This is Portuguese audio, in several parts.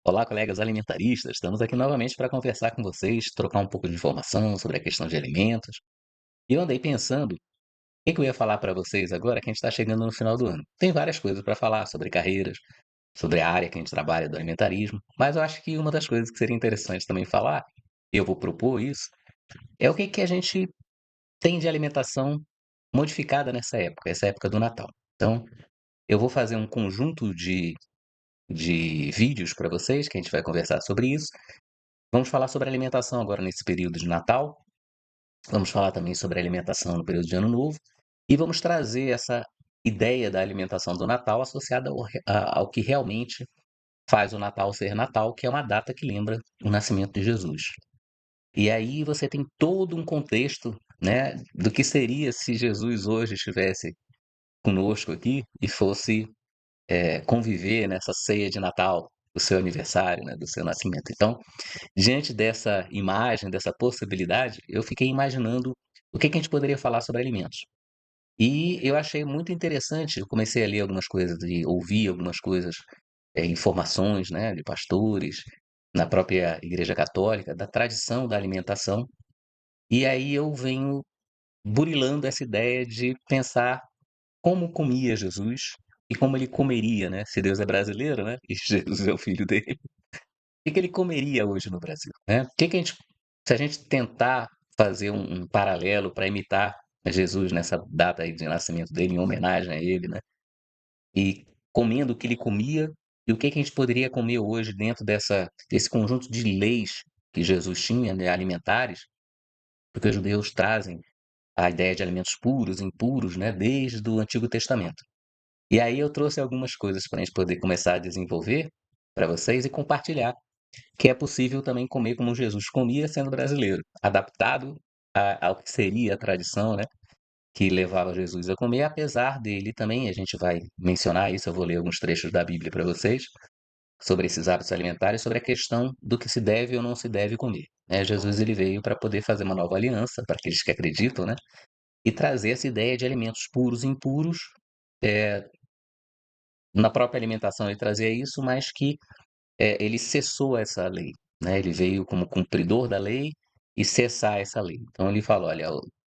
Olá, colegas alimentaristas. Estamos aqui novamente para conversar com vocês, trocar um pouco de informação sobre a questão de alimentos. E eu andei pensando, o que eu ia falar para vocês agora que a gente está chegando no final do ano. Tem várias coisas para falar sobre carreiras, sobre a área que a gente trabalha do alimentarismo, mas eu acho que uma das coisas que seria interessante também falar, e eu vou propor isso, é o que a gente tem de alimentação modificada nessa época, essa época do Natal. Então, eu vou fazer um conjunto de vídeos para vocês, que a gente vai conversar sobre isso. Vamos falar sobre alimentação agora nesse período de Natal, vamos falar também sobre alimentação no período de Ano Novo, e vamos trazer essa ideia da alimentação do Natal associada ao que realmente faz o Natal ser Natal, que é uma data que lembra o nascimento de Jesus. E aí você tem todo um contexto, né, do que seria se Jesus hoje estivesse conosco aqui e fosse conviver nessa ceia de Natal, do seu aniversário, né, do seu nascimento. Então, diante dessa imagem, dessa possibilidade, eu fiquei imaginando o que a gente poderia falar sobre alimentos. E eu achei muito interessante, eu comecei a ler algumas coisas e ouvir algumas coisas, informações, né, de pastores, na própria Igreja Católica, da tradição da alimentação, e aí eu venho burilando essa ideia de pensar como comia Jesus e como ele comeria, né, se Deus é brasileiro, né, e Jesus é o filho dele. Que ele comeria hoje no Brasil, né? Que a gente se a gente tentar fazer um paralelo para imitar Jesus nessa data aí de nascimento dele, em homenagem a ele, né, e comendo o que ele comia, e o que a gente poderia comer hoje dentro desse conjunto de leis que Jesus tinha, né, alimentares, porque os judeus trazem a ideia de alimentos puros, impuros, né, desde o Antigo Testamento. E aí eu trouxe algumas coisas para a gente poder começar a desenvolver para vocês e compartilhar que é possível também comer como Jesus comia sendo brasileiro, adaptado ao que seria a tradição, né, que levava Jesus a comer, apesar dele também, a gente vai mencionar isso, eu vou ler alguns trechos da Bíblia para vocês, sobre esses hábitos alimentares, sobre a questão do que se deve ou não se deve comer, né. Jesus ele veio para poder fazer uma nova aliança, para aqueles que acreditam, né, e trazer essa ideia de alimentos puros e impuros, eh, na própria alimentação ele trazia isso, mas que ele cessou essa lei, né, ele veio como cumpridor da lei e cessar essa lei. Então ele fala: "Olha,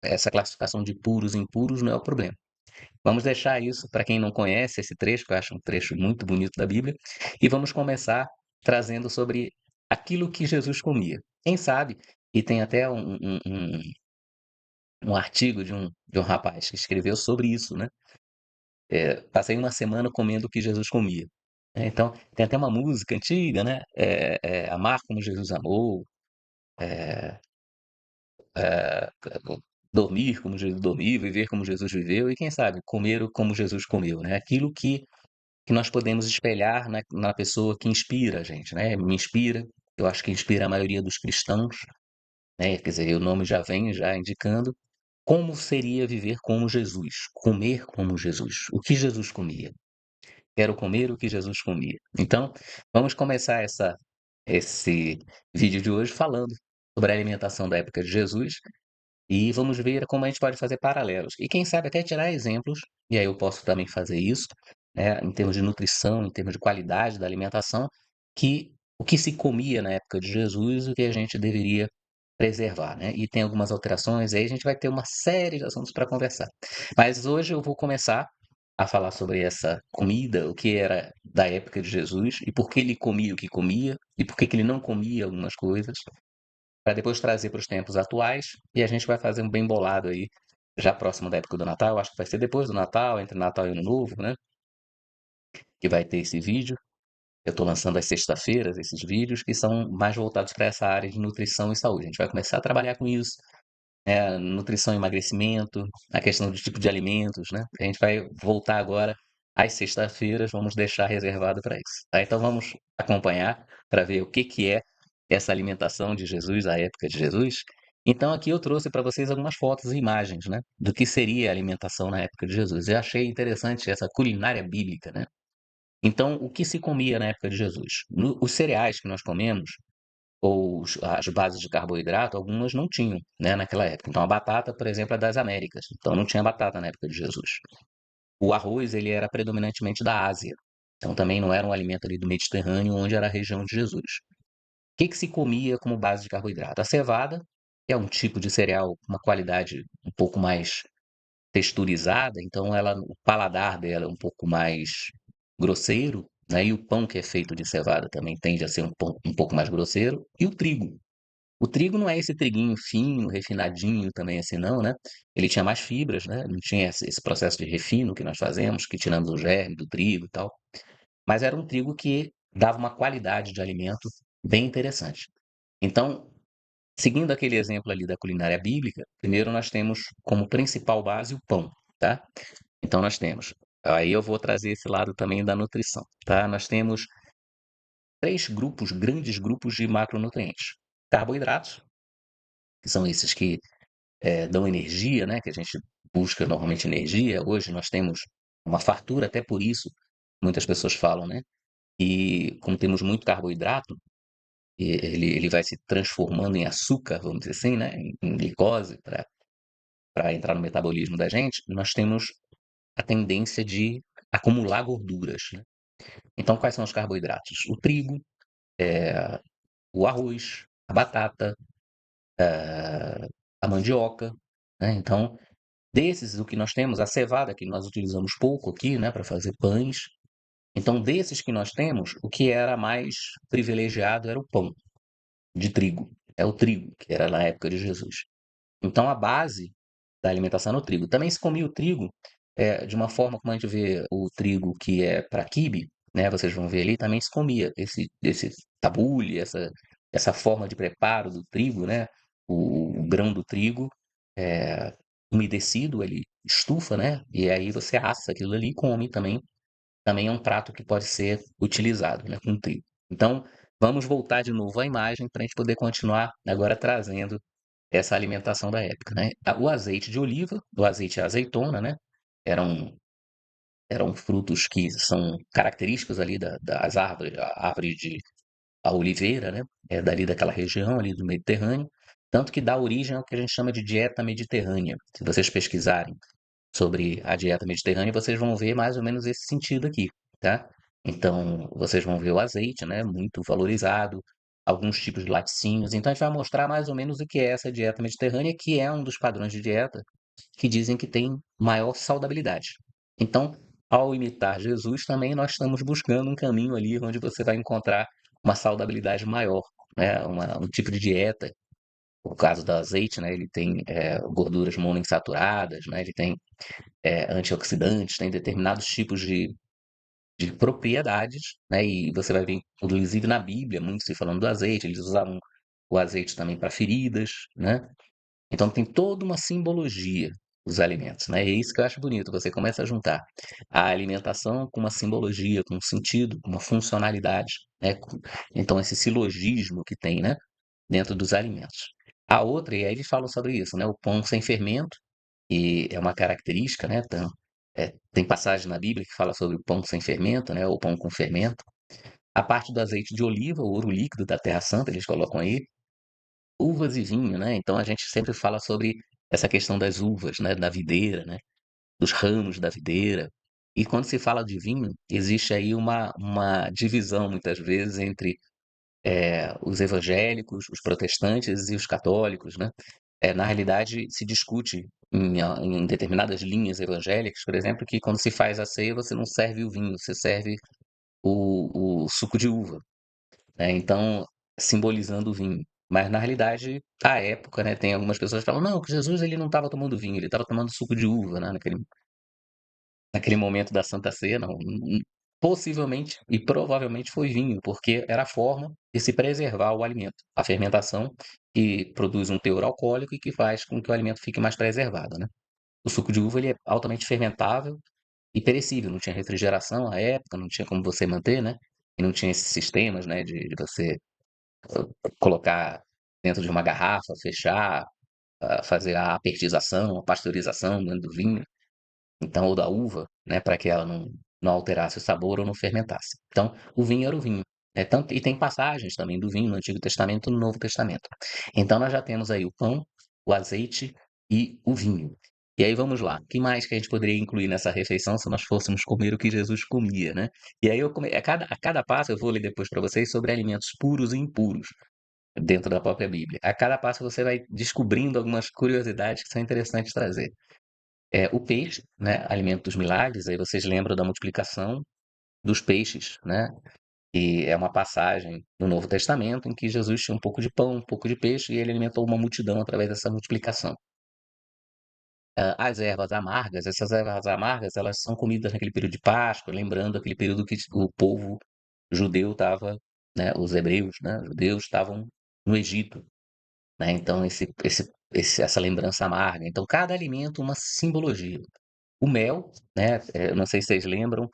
essa classificação de puros e impuros não é o problema. Vamos deixar isso para quem não conhece esse trecho, que eu acho um trecho muito bonito da Bíblia, e vamos começar trazendo sobre aquilo que Jesus comia. Quem sabe, e tem até um artigo de um rapaz que escreveu sobre isso, né, passei uma semana comendo o que Jesus comia. Então, tem até uma música antiga, né, Amar como Jesus amou, eh eh, dormir como Jesus dormiu, viver como Jesus viveu e quem sabe comer como Jesus comeu, né, aquilo que nós podemos espelhar na pessoa que inspira a gente, né, me inspira, eu acho que inspira a maioria dos cristãos, né, quer dizer, o nome já vem já indicando como seria viver como Jesus, comer como Jesus, o que Jesus comia. Quero comer o que Jesus comia. Então, vamos começar esse vídeo de hoje falando sobre a alimentação da época de Jesus e vamos ver como a gente pode fazer paralelos. E quem sabe até tirar exemplos, e aí eu posso também fazer isso, né, em termos de nutrição, em termos de qualidade da alimentação, que o que se comia na época de Jesus, o que a gente deveria preservar, né? E tem algumas alterações, aí a gente vai ter uma série de assuntos para conversar. Mas hoje eu vou começar a falar sobre essa comida, o que era da época de Jesus e por que ele comia o que comia e por que que ele não comia algumas coisas, para depois trazer para os tempos atuais e a gente vai fazer um bem bolado aí, já próximo da época do Natal, acho que vai ser depois do Natal, entre Natal e Ano Novo, né? Que vai ter esse vídeo. Eu estou lançando às sextas-feiras esses vídeos que são mais voltados para essa área de nutrição e saúde. A gente vai começar a trabalhar com isso, né? Nutrição e emagrecimento, a questão do tipo de alimentos, né? A gente vai voltar agora às sextas-feiras, vamos deixar reservado para isso. Tá? Então vamos acompanhar para ver o que que é essa alimentação de Jesus, a época de Jesus. Então aqui eu trouxe para vocês algumas fotos e imagens, né, do que seria a alimentação na época de Jesus. Eu achei interessante essa culinária bíblica, né? Então, o que se comia na época de Jesus? Os cereais que nós comemos, ou as bases de carboidrato, algumas não tinham, né, naquela época. Então, a batata, por exemplo, é das Américas. Então, não tinha batata na época de Jesus. O arroz, ele era predominantemente da Ásia. Então também não era um alimento ali do Mediterrâneo, onde era a região de Jesus. O que que se comia como base de carboidrato? A cevada, que é um tipo de cereal com uma qualidade um pouco mais texturizada, então ela o paladar dela é um pouco mais grosseiro, né, e o pão que é feito de cevada também tende a ser um pouco mais grosseiro, e o trigo. O trigo não é esse triguinho fino, refinadinho também assim não, né, ele tinha mais fibras, né, não tinha esse processo de refino que nós fazemos, que tiramos o germe do trigo e tal, mas era um trigo que dava uma qualidade de alimento bem interessante. Então, seguindo aquele exemplo ali da culinária bíblica, primeiro nós temos como principal base o pão, tá? Então nós temos, aí eu vou trazer esse lado também da nutrição, tá? Nós temos 3 grupos, grandes grupos de macronutrientes. Carboidratos, que são esses que, dão energia, né, que a gente busca normalmente energia. Hoje nós temos uma fartura, até por isso muitas pessoas falam, né, e como temos muito carboidrato, ele vai se transformando em açúcar, vamos dizer assim, né, em glicose para entrar no metabolismo da gente, nós temos a tendência de acumular gorduras, né. Então quais são os carboidratos? O trigo, o arroz, a batata, a mandioca, né. Então, desses o que nós temos, a cevada que nós utilizamos pouco aqui, né, para fazer pães. Então desses que nós temos, o que era mais privilegiado era o pão de trigo, é o trigo, que era na época de Jesus. Então a base da alimentação no trigo. Também se comia o trigo, de uma forma como a gente vê o trigo que é para quibe, né, vocês vão ver ali, também se comia esse tabule, essa forma de preparo do trigo, né, o grão do trigo, umedecido, ele estufa, né, e aí você assa aquilo ali e come também. Também é um prato que pode ser utilizado, né, com trigo. Então, vamos voltar de novo à imagem para a gente poder continuar agora trazendo essa alimentação da época, né. O azeite de oliva, o azeite e a azeitona, né, eram eram frutos que são característicos ali das árvores, a árvore de a oliveira, né, é dali daquela região ali do Mediterrâneo, tanto que dá origem ao que a gente chama de dieta mediterrânea. Se vocês pesquisarem sobre a dieta mediterrânea, vocês vão ver mais ou menos esse sentido aqui, tá? Então, vocês vão ver o azeite, né, muito valorizado, alguns tipos de laticínios. Então, a gente vai mostrar mais ou menos o que é essa dieta mediterrânea, que é um dos padrões de dieta que dizem que tem maior saudabilidade. Então, ao imitar Jesus, também nós estamos buscando um caminho ali onde você vai encontrar uma saudabilidade maior, né? Um tipo de dieta. O caso do azeite, né? Ele tem gorduras monoinsaturadas, né? Ele tem antioxidantes, tem determinados tipos de propriedades, né? E você vai ver, inclusive na Bíblia, muito se falando do azeite, eles usavam o azeite também para feridas, né? Então tem toda uma simbologia os alimentos, né? E é isso que eu acho bonito, você começa a juntar a alimentação com uma simbologia, com um sentido, com uma funcionalidade, né? Então esse silogismo que tem, né, dentro dos alimentos. A outra, e aí eles falam sobre isso, né, o pão sem fermento, e é uma característica, né, tem passagem na Bíblia que fala sobre o pão sem fermento, né, ou pão com fermento. A parte do azeite de oliva, o ouro líquido da Terra Santa, eles colocam aí, uvas e vinho, né, então a gente sempre fala sobre essa questão das uvas, né, da videira, né, dos ramos da videira. E quando se fala de vinho, existe aí uma divisão muitas vezes entre os evangélicos, os protestantes e os católicos, né. Na realidade, se discute em determinadas linhas evangélicas, por exemplo, que quando se faz a ceia, você não serve o vinho, você serve o suco de uva, né, então simbolizando o vinho. Mas na realidade, à época, né, tem algumas pessoas que falam: "Não, que Jesus ele não estava tomando vinho, ele estava tomando suco de uva, né, naquele momento da Santa Ceia", não. Possivelmente e provavelmente foi vinho, porque era a forma de se preservar o alimento. A fermentação que produz um teor alcoólico e que faz com que o alimento fique mais preservado, né. O suco de uva ele é altamente fermentável e perecível, não tinha refrigeração à época, não tinha como você manter, né, e não tinha esses sistemas, né, de você colocar dentro de uma garrafa, fechar, fazer a apertização, a pasteurização dentro do vinho. Então, ou da uva, né, para que ela não alterasse o sabor ou não fermentasse. Então, o vinho era o vinho, né, tanto e tem passagens também do vinho no Antigo Testamento e no Novo Testamento. Então nós já temos aí o pão, o azeite e o vinho. E aí vamos lá, o que mais que a gente poderia incluir nessa refeição se nós fôssemos comer o que Jesus comia, né? E aí a cada passo eu vou ler depois para vocês sobre alimentos puros e impuros dentro da própria Bíblia. A cada passo você vai descobrindo algumas curiosidades que são interessantes trazer. O peixe, né, alimento dos milagres, aí vocês lembram da multiplicação dos peixes, né? E é uma passagem no Novo Testamento em que Jesus tinha um pouco de pão, um pouco de peixe e ele alimentou uma multidão através dessa multiplicação. As ervas amargas, essas ervas amargas, elas são comidas naquele período de Páscoa, lembrando aquele período que o povo judeu estava, né, os hebreus, né, judeus estavam no Egito, né? Então essa lembrança amarga. Então cada alimento uma simbologia. O mel, né, eu não sei se vocês lembram,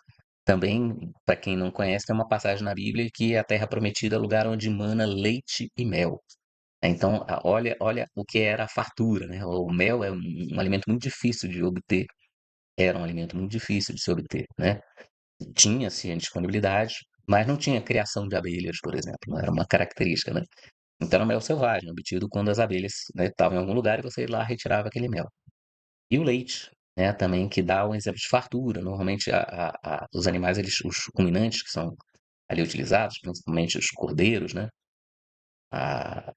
também, para quem não conhece, tem uma passagem na Bíblia que a terra prometida é o lugar onde mana leite e mel. Então, olha o que era a fartura, né? O mel é um alimento muito difícil de obter, era um alimento muito difícil de se obter, né? Tinha-se a disponibilidade, mas não tinha criação de abelhas, por exemplo, não era uma característica, né? Então era mel selvagem, obtido quando as abelhas, né, estavam em algum lugar e você ia lá retirava aquele mel. E o leite, né, também que dá um exemplo de fartura. Normalmente os animais, os ruminantes que são ali utilizados, principalmente os cordeiros, né, a-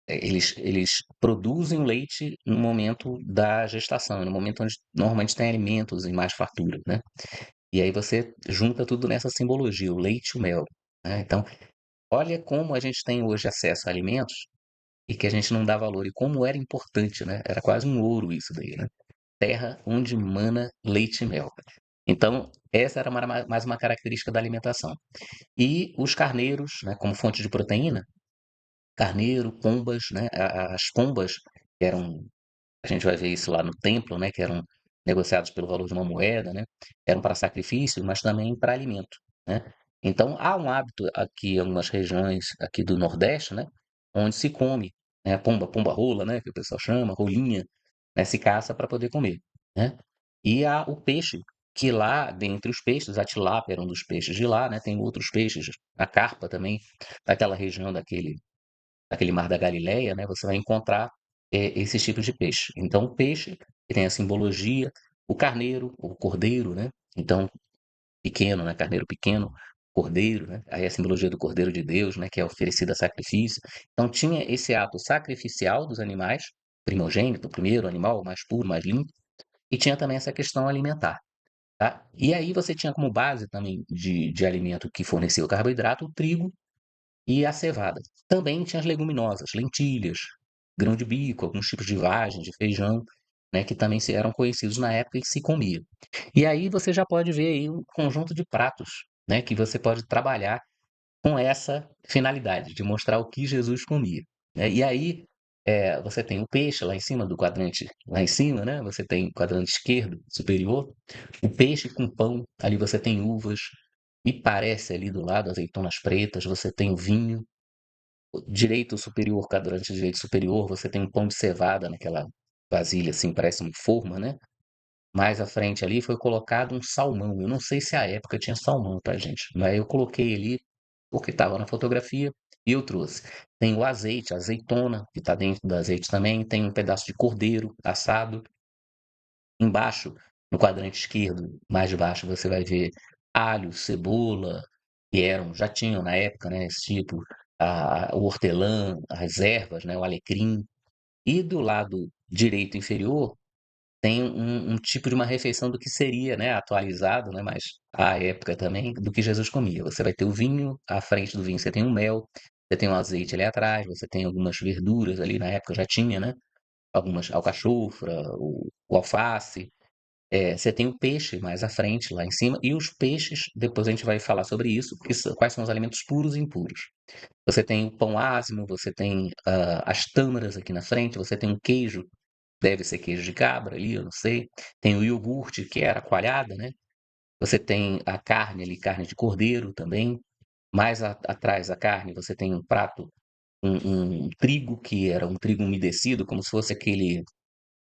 eles produzem o leite no momento da gestação, no momento onde normalmente tem alimentos e mais fartura, né? E aí você junta tudo nessa simbologia, o leite e o mel, né? Então, olha como a gente tem hoje acesso a alimentos e que a gente não dá valor e como era importante, né? Era quase um ouro isso daí, né? Terra onde mana leite e mel. Então, essa era mais uma característica da alimentação. E os carneiros, né, como fonte de proteína, carneiro, pombas, né, as pombas, que eram, a gente vai ver isso lá no templo, né, que eram negociados pelo valor de uma moeda, né, eram para sacrifício, mas também para alimento, né. Então, há um hábito aqui em algumas regiões aqui do Nordeste, né, onde se come, né, pomba rola, né, que o pessoal chama, rolinha, né, se caça para poder comer, né. E há o peixe, que lá, dentre os peixes, a tilápia era um dos peixes de lá, né, tem outros peixes, a carpa também, daquela região daquele mar da Galileia, né, você vai encontrar esses tipos de peixe. Então, o peixe que tem a simbologia, o carneiro, o cordeiro, né? Então, pequeno, né? Carneiro pequeno, cordeiro, né? Aí a simbologia do cordeiro de Deus, né? Que é oferecido a sacrifício. Então, tinha esse ato sacrificial dos animais, primogênito, o primeiro animal, mais puro, mais limpo, e tinha também essa questão alimentar. Tá? E aí você tinha como base também de alimento que fornecia o carboidrato, o trigo e a cevada. Também tinha as leguminosas, lentilhas, grão de bico, alguns tipos de vagem, de feijão, né, que também eram conhecidos na época e se comia. E aí você já pode ver aí um conjunto de pratos, né, que você pode trabalhar com essa finalidade, de mostrar o que Jesus comia, né. E aí, você tem o peixe lá em cima do quadrante lá em cima, né, você tem quadrante esquerdo superior, o peixe com pão, ali você tem uvas, e parece ali do lado azeitonas pretas, você tem o vinho, o direito superior, quadrante direito superior, você tem um pão de cevada naquela vasilha, assim, parece uma forma, né. Mais à frente ali foi colocado um salmão, eu não sei se à época tinha salmão, tá gente, mas eu coloquei ali, porque estava na fotografia, e eu trouxe. Tem o azeite, a azeitona, que está dentro do azeite também, tem um pedaço de cordeiro assado. Embaixo, no quadrante esquerdo, mais baixo, você vai ver alho, cebola, que já tinham na época, né, esse tipo, o hortelã, as ervas, né, o alecrim. E do lado direito inferior, tem um tipo de uma refeição do que seria, né, atualizado, né, mas à época também, do que Jesus comia. Você vai ter o vinho, à frente do vinho você tem o mel, você tem o azeite ali atrás, você tem algumas verduras ali, na época já tinha, né, algumas alcachofra, o alface, você tem o peixe mais à frente, lá em cima, e os peixes, depois a gente vai falar sobre isso, quais são os alimentos puros e impuros. Você tem o pão asmo, você tem as tâmaras aqui na frente, você tem um queijo, deve ser queijo de cabra ali, eu não sei. Tem o iogurte, que era coalhada, né? Você tem a carne ali, carne de cordeiro também. Mais atrás da carne, você tem um prato, um trigo, que era um trigo umedecido, como se fosse aquele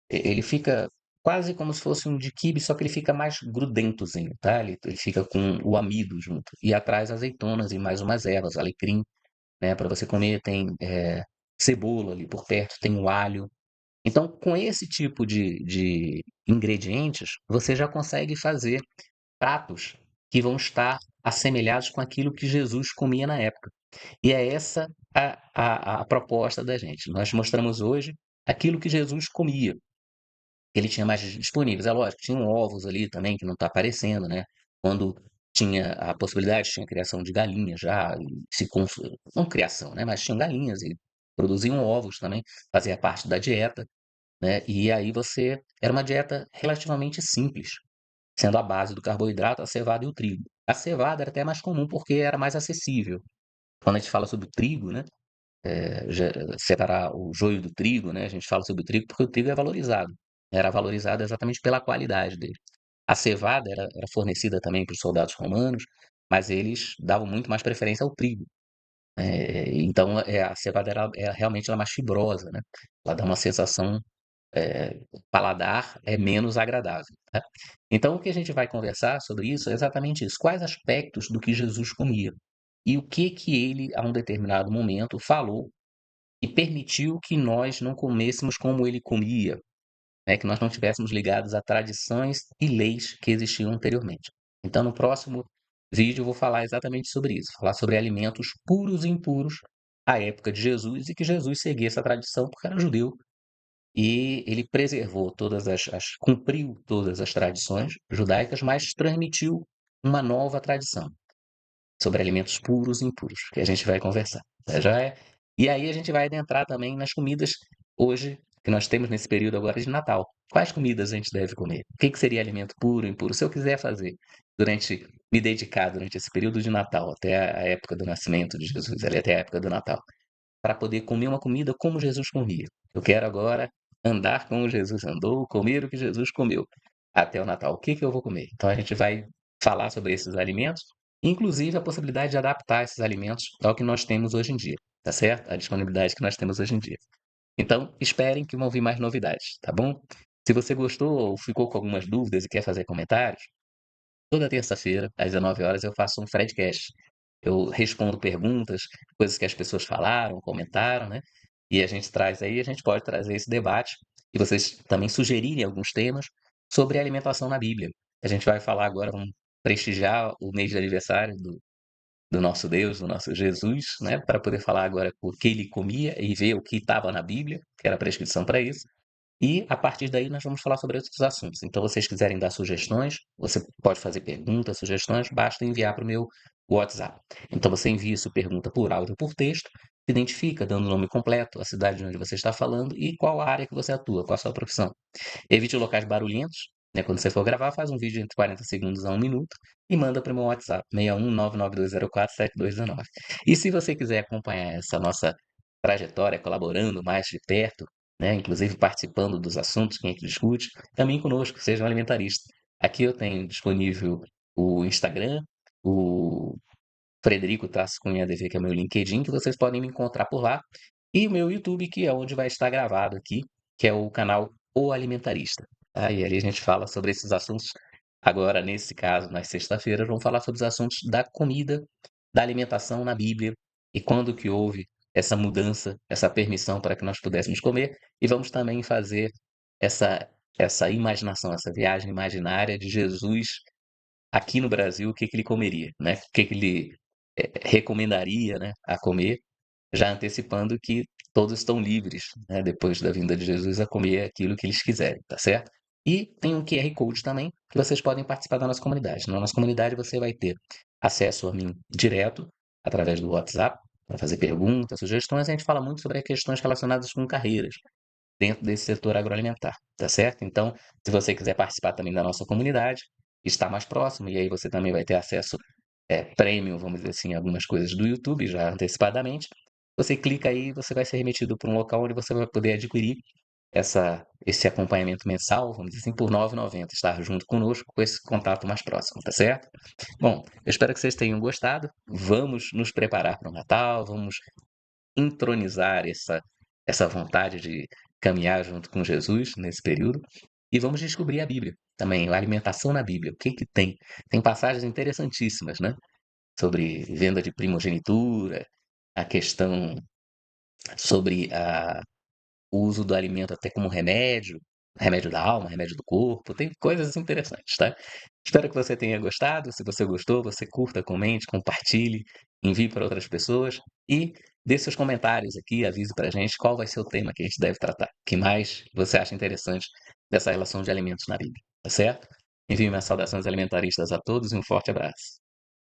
ele fica quase como se fosse um de quibe, só que ele fica mais grudentozinho, tá? Ele fica com o amido junto. E atrás azeitonas e mais umas ervas, alecrim, né, para você comer. Tem cebola ali por perto, tem o alho. Então, com esse tipo de ingredientes, você já consegue fazer pratos que vão estar assemelhados com aquilo que Jesus comia na época. E é essa a proposta da gente. Nós mostramos hoje aquilo que Jesus comia, que ele tinha mais disponíveis. É lógico, tinham ovos ali também, que não está aparecendo, né? Quando tinha a possibilidade, tinha criação de galinhas já, e não criação, né? Mas tinham galinhas e produziam ovos também, fazia parte da dieta, né? E aí você era uma dieta relativamente simples, sendo a base do carboidrato a cevada e o trigo. A cevada era até mais comum porque era mais acessível. Quando a gente fala sobre o trigo, né? Separar o joio do trigo, né? A gente fala sobre o trigo porque o trigo é valorizado. Era valorizado exatamente pela qualidade dele. A cevada era fornecida também para os soldados romanos, mas eles davam muito mais preferência ao trigo. Então, a cevada realmente ela é mais fibrosa, né? Ela dá uma sensação, o paladar é menos agradável, tá? Então, o que a gente vai conversar sobre isso é exatamente isso. Quais aspectos do que Jesus comia? E o que que ele, a um determinado momento, falou e permitiu que nós não comêssemos como ele comia, né, que nós não estivéssemos ligados a tradições e leis que existiam anteriormente. Então, no próximo vídeo, eu vou falar exatamente sobre isso, falar sobre alimentos puros e impuros à época de Jesus e que Jesus seguia essa tradição porque era judeu e ele preservou cumpriu todas as tradições judaicas, mas transmitiu uma nova tradição sobre alimentos puros e impuros, que a gente vai conversar. Já é. E aí a gente vai adentrar também nas comidas hoje que nós temos nesse período agora de Natal. Quais comidas a gente deve comer? O que que seria alimento puro, impuro? Se eu quiser fazer me dedicar durante esse período de Natal, até a época do nascimento de Jesus, ali até a época do Natal, para poder comer uma comida como Jesus comia. Eu quero agora andar como Jesus andou, comer o que Jesus comeu até o Natal. O que que eu vou comer? Então a gente vai falar sobre esses alimentos, inclusive a possibilidade de adaptar esses alimentos ao que nós temos hoje em dia, tá certo? A disponibilidade que nós temos hoje em dia. Então, esperem que vão vir mais novidades, tá bom? Se você gostou ou ficou com algumas dúvidas e quer fazer comentários, toda terça-feira, às 19 horas, eu faço um Fredcast. Eu respondo perguntas, coisas que as pessoas falaram, comentaram, né? E a gente traz aí, a gente pode trazer esse debate e vocês também sugerirem alguns temas sobre alimentação na Bíblia. A gente vai falar agora, vamos prestigiar o mês de aniversário do nosso Deus, do nosso Jesus, né? Para poder falar agora o que ele comia e ver o que estava na Bíblia, que era a prescrição para isso. E a partir daí nós vamos falar sobre outros assuntos. Então, vocês quiserem dar sugestões, você pode fazer perguntas, sugestões, basta enviar para o meu WhatsApp. Então, você envia sua pergunta por áudio ou por texto, se identifica dando o nome completo, a cidade de onde você está falando e qual área que você atua, qual a sua profissão. Evite locais barulhentos, né? Quando você for gravar, faz um vídeo entre 40 segundos a 1 minuto e manda para o meu WhatsApp, 61992047219. E se você quiser acompanhar essa nossa trajetória colaborando mais de perto, né? Inclusive participando dos assuntos que a gente discute, também conosco, seja um alimentarista. Aqui eu tenho disponível o Instagram, o Frederico-Cunha ADV, que é o meu LinkedIn, que vocês podem me encontrar por lá, e o meu YouTube, que é onde vai estar gravado aqui, que é o canal O Alimentarista. Tá? E ali a gente fala sobre esses assuntos. Agora, nesse caso, nas sexta-feiras, vamos falar sobre os assuntos da comida, da alimentação na Bíblia e quando que houve essa mudança, essa permissão para que nós pudéssemos comer. E vamos também fazer essa, essa imaginação, essa viagem imaginária de Jesus aqui no Brasil, o que que ele comeria, né? O que que ele recomendaria, né, a comer, já antecipando que todos estão livres, né, depois da vinda de Jesus, a comer aquilo que eles quiserem, tá certo? E tem um QR Code também, que vocês podem participar da nossa comunidade. Na nossa comunidade você vai ter acesso a mim direto, através do WhatsApp, para fazer perguntas, sugestões. A gente fala muito sobre questões relacionadas com carreiras dentro desse setor agroalimentar, tá certo? Então, se você quiser participar também da nossa comunidade, está mais próximo, e aí você também vai ter acesso premium, vamos dizer assim, algumas coisas do YouTube já antecipadamente. Você clica aí, você vai ser remetido para um local onde você vai poder adquirir esse acompanhamento mensal, vamos dizer assim, por R$ 9,90, estar junto conosco com esse contato mais próximo, tá certo? Bom, eu espero que vocês tenham gostado. Vamos nos preparar para o Natal, vamos entronizar essa vontade de caminhar junto com Jesus nesse período e vamos descobrir a Bíblia também, a alimentação na Bíblia. O que que tem? Tem passagens interessantíssimas, né? Sobre venda de primogenitura, a questão sobre o uso do alimento até como remédio, remédio da alma, remédio do corpo, tem coisas interessantes, tá? Espero que você tenha gostado. Se você gostou, você curta, comente, compartilhe, envie para outras pessoas e dê seus comentários aqui, avise pra gente qual vai ser o tema que a gente deve tratar. O que mais você acha interessante dessa relação de alimentos na Bíblia, tá certo? Envie minhas saudações alimentaristas a todos e um forte abraço.